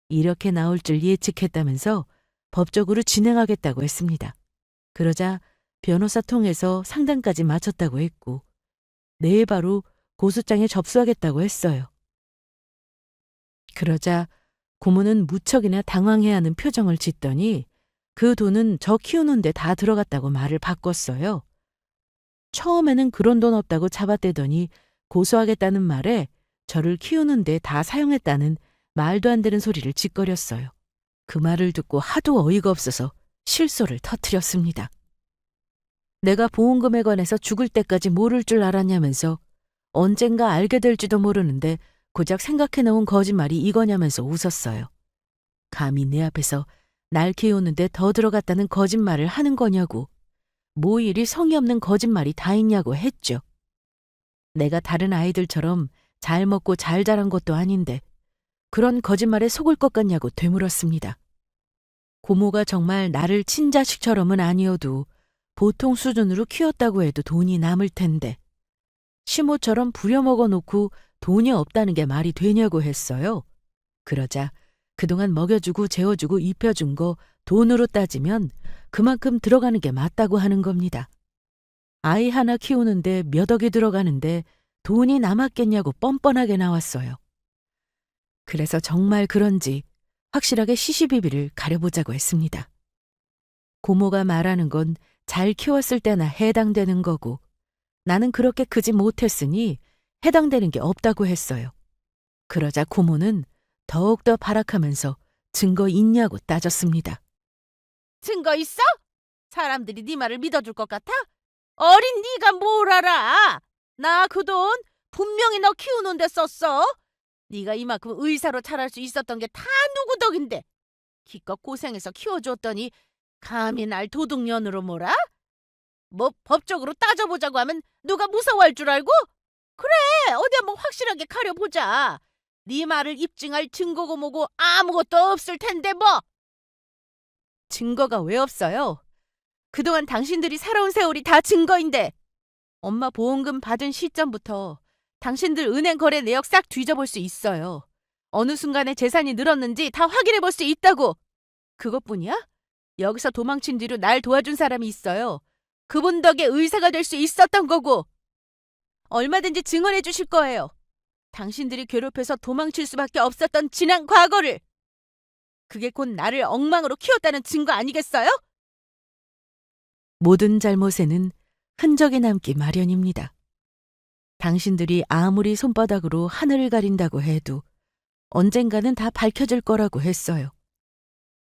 이렇게 나올 줄 예측했다면서 법적으로 진행하겠다고 했습니다. 그러자 변호사 통해서 상담까지 마쳤다고 했고 내일 바로 고소장에 접수하겠다고 했어요. 그러자 고모는 무척이나 당황해하는 표정을 짓더니 그 돈은 저 키우는 데 다 들어갔다고 말을 바꿨어요. 처음에는 그런 돈 없다고 잡아떼더니 고소하겠다는 말에 저를 키우는 데 다 사용했다는 말도 안 되는 소리를 짓거렸어요. 그 말을 듣고 하도 어이가 없어서 실소를 터뜨렸습니다. 내가 보험금에 관해서 죽을 때까지 모를 줄 알았냐면서 언젠가 알게 될지도 모르는데 고작 생각해놓은 거짓말이 이거냐면서 웃었어요. 감히 내 앞에서 날 키우는데 더 들어갔다는 거짓말을 하는 거냐고, 뭐 이리 성의 없는 거짓말이 다 있냐고 했죠. 내가 다른 아이들처럼 잘 먹고 잘 자란 것도 아닌데 그런 거짓말에 속을 것 같냐고 되물었습니다. 고모가 정말 나를 친자식처럼은 아니어도 보통 수준으로 키웠다고 해도 돈이 남을 텐데 시모처럼 부려먹어 놓고 돈이 없다는 게 말이 되냐고 했어요. 그러자 그동안 먹여주고 재워주고 입혀준 거 돈으로 따지면 그만큼 들어가는 게 맞다고 하는 겁니다. 아이 하나 키우는데 몇 억이 들어가는데 돈이 남았겠냐고 뻔뻔하게 나왔어요. 그래서 정말 그런지 확실하게 시시비비를 가려보자고 했습니다. 고모가 말하는 건 잘 키웠을 때나 해당되는 거고 나는 그렇게 크지 못했으니 해당되는 게 없다고 했어요. 그러자 고모는 더욱더 발악하면서 증거 있냐고 따졌습니다. 증거 있어? 사람들이 네 말을 믿어줄 것 같아? 어린 네가 뭘 알아? 나 그 돈 분명히 너 키우는 데 썼어. 네가 이만큼 의사로 자랄 수 있었던 게 다 누구 덕인데. 기껏 고생해서 키워줬더니 감히 날 도둑년으로 몰아? 뭐 법적으로 따져보자고 하면 누가 무서워할 줄 알고? 그래, 어디 한번 확실하게 가려보자. 네 말을 입증할 증거고 뭐고 아무것도 없을 텐데 뭐. 증거가 왜 없어요? 그동안 당신들이 살아온 세월이 다 증거인데. 엄마 보험금 받은 시점부터 당신들 은행 거래 내역 싹 뒤져볼 수 있어요. 어느 순간에 재산이 늘었는지 다 확인해 볼 수 있다고. 그것뿐이야? 여기서 도망친 뒤로 날 도와준 사람이 있어요. 그분 덕에 의사가 될 수 있었던 거고. 얼마든지 증언해 주실 거예요. 당신들이 괴롭혀서 도망칠 수밖에 없었던 지난 과거를. 그게 곧 나를 엉망으로 키웠다는 증거 아니겠어요? 모든 잘못에는 흔적이 남기 마련입니다. 당신들이 아무리 손바닥으로 하늘을 가린다고 해도 언젠가는 다 밝혀질 거라고 했어요.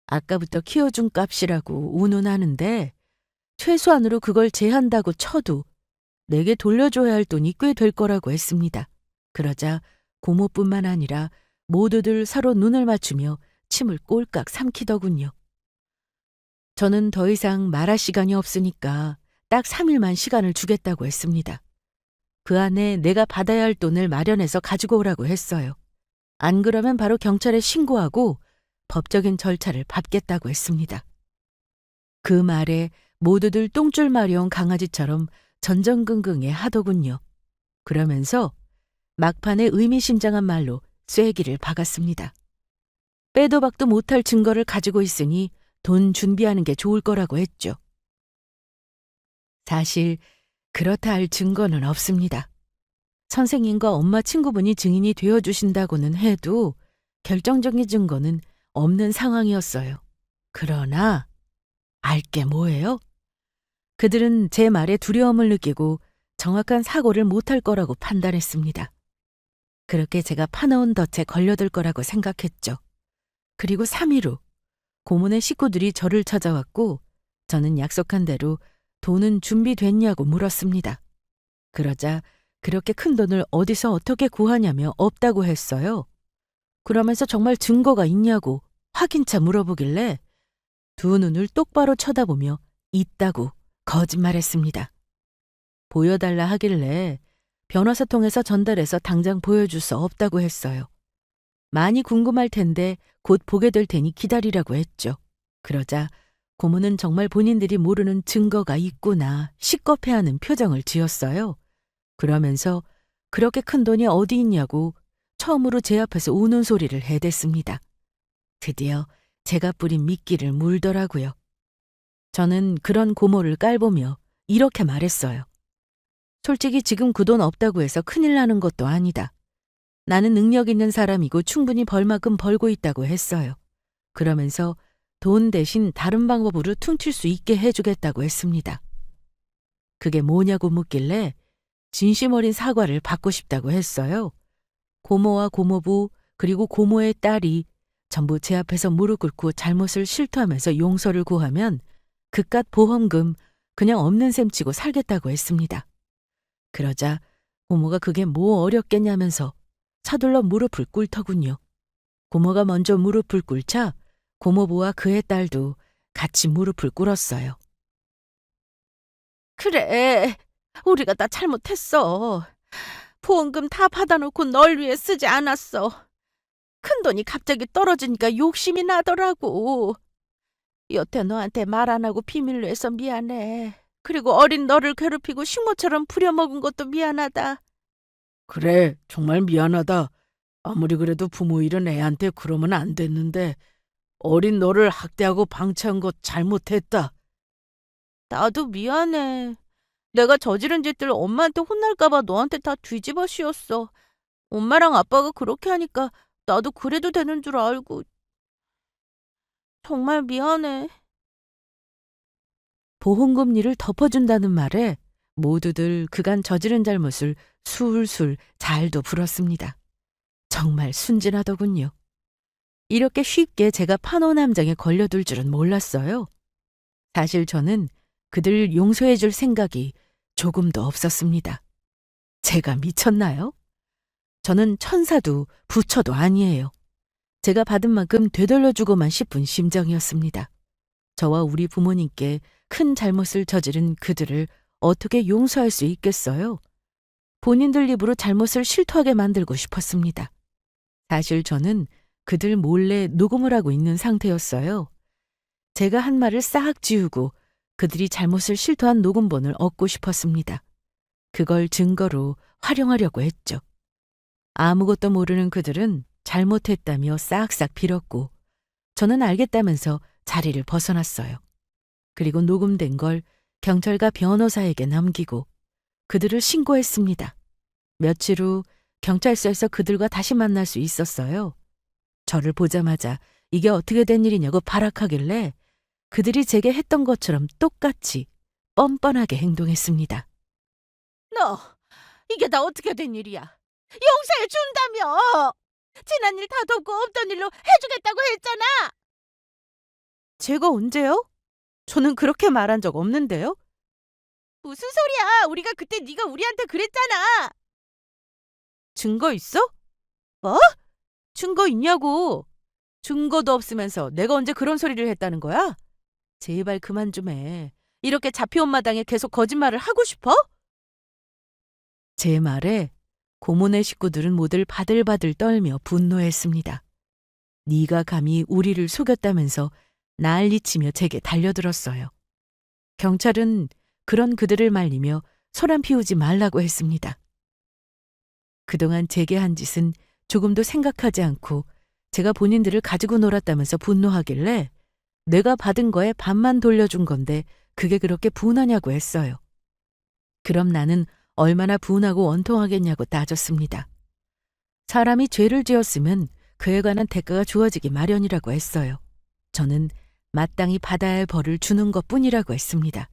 아까부터 키워준 값이라고 운운하는데 최소한으로 그걸 제한다고 쳐도 내게 돌려줘야 할 돈이 꽤 될 거라고 했습니다. 그러자 고모뿐만 아니라 모두들 서로 눈을 맞추며 침을 꼴깍 삼키더군요. 저는 더 이상 말할 시간이 없으니까 딱 3일만 시간을 주겠다고 했습니다. 그 안에 내가 받아야 할 돈을 마련해서 가지고 오라고 했어요. 안 그러면 바로 경찰에 신고하고 법적인 절차를 밟겠다고 했습니다. 그 말에 모두들 똥줄 마려운 강아지처럼 전전긍긍해 하더군요. 그러면서 막판에 의미심장한 말로 쐐기를 박았습니다. 빼도 박도 못할 증거를 가지고 있으니 돈 준비하는 게 좋을 거라고 했죠. 사실 그렇다 할 증거는 없습니다. 선생님과 엄마 친구분이 증인이 되어주신다고는 해도 결정적인 증거는 없는 상황이었어요. 그러나 알게 뭐예요? 그들은 제 말에 두려움을 느끼고 정확한 사고를 못할 거라고 판단했습니다. 그렇게 제가 파놓은 덫에 걸려들 거라고 생각했죠. 그리고 3일 후 고모네 식구들이 저를 찾아왔고 저는 약속한 대로 돈은 준비됐냐고 물었습니다. 그러자 그렇게 큰 돈을 어디서 어떻게 구하냐며 없다고 했어요. 그러면서 정말 증거가 있냐고 확인차 물어보길래 두 눈을 똑바로 쳐다보며 있다고 거짓말했습니다. 보여달라 하길래 변호사 통해서 전달해서 당장 보여줄 수 없다고 했어요. 많이 궁금할 텐데 곧 보게 될 테니 기다리라고 했죠. 그러자 고모는 정말 본인들이 모르는 증거가 있구나 식겁해하는 표정을 지었어요. 그러면서 그렇게 큰 돈이 어디 있냐고 처음으로 제 앞에서 우는 소리를 해댔습니다. 드디어 제가 뿌린 미끼를 물더라고요. 저는 그런 고모를 깔보며 이렇게 말했어요. 솔직히 지금 그 돈 없다고 해서 큰일 나는 것도 아니다. 나는 능력 있는 사람이고 충분히 벌 만큼 벌고 있다고 했어요. 그러면서 돈 대신 다른 방법으로 퉁칠 수 있게 해주겠다고 했습니다. 그게 뭐냐고 묻길래 진심 어린 사과를 받고 싶다고 했어요. 고모와 고모부 그리고 고모의 딸이 전부 제 앞에서 무릎 꿇고 잘못을 실토하면서 용서를 구하면 그깟 보험금 그냥 없는 셈 치고 살겠다고 했습니다. 그러자 고모가 그게 뭐 어렵겠냐면서 서둘러 무릎을 꿇더군요. 고모가 먼저 무릎을 꿇자 고모부와 그의 딸도 같이 무릎을 꿇었어요. 그래, 우리가 다 잘못했어. 보험금 다 받아놓고 널 위해 쓰지 않았어. 큰 돈이 갑자기 떨어지니까 욕심이 나더라고. 여태 너한테 말 안 하고 비밀로 해서 미안해. 그리고 어린 너를 괴롭히고 식모처럼 부려먹은 것도 미안하다. 그래, 정말 미안하다. 아무리 그래도 부모 일은 애한테 그러면 안 됐는데 어린 너를 학대하고 방치한 것 잘못했다. 나도 미안해. 내가 저지른 짓들 엄마한테 혼날까봐 너한테 다 뒤집어 씌웠어. 엄마랑 아빠가 그렇게 하니까 나도 그래도 되는 줄 알고. 정말 미안해. 보험금 일을 덮어준다는 말에 모두들 그간 저지른 잘못을 술술 잘도 불었습니다. 정말 순진하더군요. 이렇게 쉽게 제가 파놓은 함정에 걸려들 줄은 몰랐어요. 사실 저는 그들 용서해 줄 생각이 조금도 없었습니다. 제가 미쳤나요? 저는 천사도 부처도 아니에요. 제가 받은 만큼 되돌려주고만 싶은 심정이었습니다. 저와 우리 부모님께 큰 잘못을 저지른 그들을 어떻게 용서할 수 있겠어요? 본인들 입으로 잘못을 실토하게 만들고 싶었습니다. 사실 저는 그들 몰래 녹음을 하고 있는 상태였어요. 제가 한 말을 싹 지우고 그들이 잘못을 실토한 녹음본을 얻고 싶었습니다. 그걸 증거로 활용하려고 했죠. 아무것도 모르는 그들은 잘못했다며 싹싹 빌었고 저는 알겠다면서 자리를 벗어났어요. 그리고 녹음된 걸 경찰과 변호사에게 남기고 그들을 신고했습니다. 며칠 후 경찰서에서 그들과 다시 만날 수 있었어요. 저를 보자마자 이게 어떻게 된 일이냐고 발악하길래 그들이 제게 했던 것처럼 똑같이 뻔뻔하게 행동했습니다. 너, 이게 다 어떻게 된 일이야? 용서해 준다며! 지난 일 다 덮고 없던 일로 해주겠다고 했잖아! 제가 언제요? 저는 그렇게 말한 적 없는데요. 무슨 소리야! 우리가 그때 네가 우리한테 그랬잖아! 증거 있어? 뭐? 증거 있냐고. 증거도 없으면서 내가 언제 그런 소리를 했다는 거야? 제발 그만 좀 해. 이렇게 잡혀온 마당에 계속 거짓말을 하고 싶어? 제 말에 고모네 식구들은 모두 바들바들 떨며 분노했습니다. 네가 감히 우리를 속였다면서 난리치며 제게 달려들었어요. 경찰은 그런 그들을 말리며 소란 피우지 말라고 했습니다. 그동안 제게 한 짓은 조금도 생각하지 않고 제가 본인들을 가지고 놀았다면서 분노하길래 내가 받은 거에 반만 돌려준 건데 그게 그렇게 분하냐고 했어요. 그럼 나는 얼마나 분하고 원통하겠냐고 따졌습니다. 사람이 죄를 지었으면 그에 관한 대가가 주어지기 마련이라고 했어요. 저는 마땅히 받아야 할 벌을 주는 것뿐이라고 했습니다.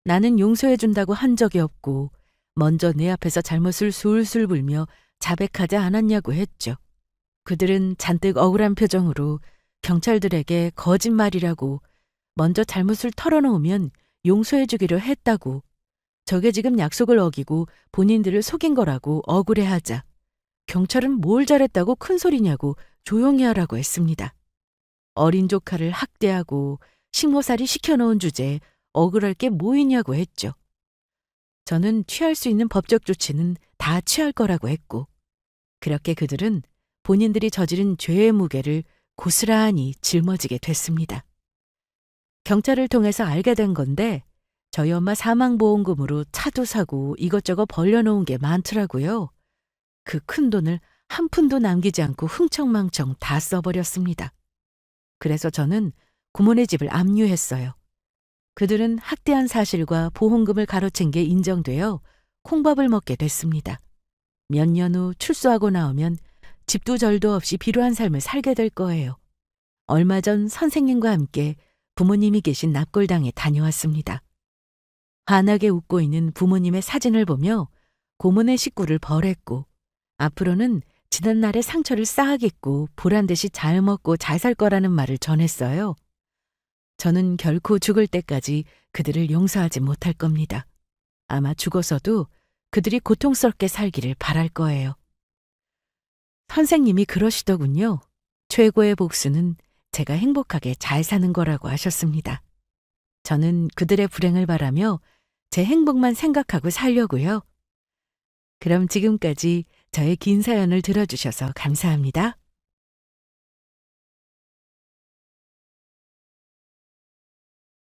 나는 용서해준다고 한 적이 없고 먼저 내 앞에서 잘못을 술술 불며 자백하지 않았냐고 했죠. 그들은 잔뜩 억울한 표정으로 경찰들에게 거짓말이라고 먼저 잘못을 털어놓으면 용서해주기로 했다고 저게 지금 약속을 어기고 본인들을 속인 거라고 억울해하자 경찰은 뭘 잘했다고 큰소리냐고 조용히 하라고 했습니다. 어린 조카를 학대하고 식모살이 시켜놓은 주제에 억울할 게 뭐 있냐고 했죠. 저는 취할 수 있는 법적 조치는 다 취할 거라고 했고 그렇게 그들은 본인들이 저지른 죄의 무게를 고스란히 짊어지게 됐습니다. 경찰을 통해서 알게 된 건데 저희 엄마 사망보험금으로 차도 사고 이것저것 벌려놓은 게 많더라고요. 그 큰 돈을 한 푼도 남기지 않고 흥청망청 다 써버렸습니다. 그래서 저는 고모네 집을 압류했어요. 그들은 학대한 사실과 보험금을 가로챈 게 인정되어 콩밥을 먹게 됐습니다. 몇 년 후 출소하고 나오면 집도 절도 없이 비루한 삶을 살게 될 거예요. 얼마 전 선생님과 함께 부모님이 계신 납골당에 다녀왔습니다. 환하게 웃고 있는 부모님의 사진을 보며 고모네 식구를 벌했고 앞으로는 지난날의 상처를 쌓아겠고 보란듯이 잘 먹고 잘 살 거라는 말을 전했어요. 저는 결코 죽을 때까지 그들을 용서하지 못할 겁니다. 아마 죽어서도 그들이 고통스럽게 살기를 바랄 거예요. 선생님이 그러시더군요. 최고의 복수는 제가 행복하게 잘 사는 거라고 하셨습니다. 저는 그들의 불행을 바라며 제 행복만 생각하고 살려고요. 그럼 지금까지 저의 긴 사연을 들어주셔서 감사합니다.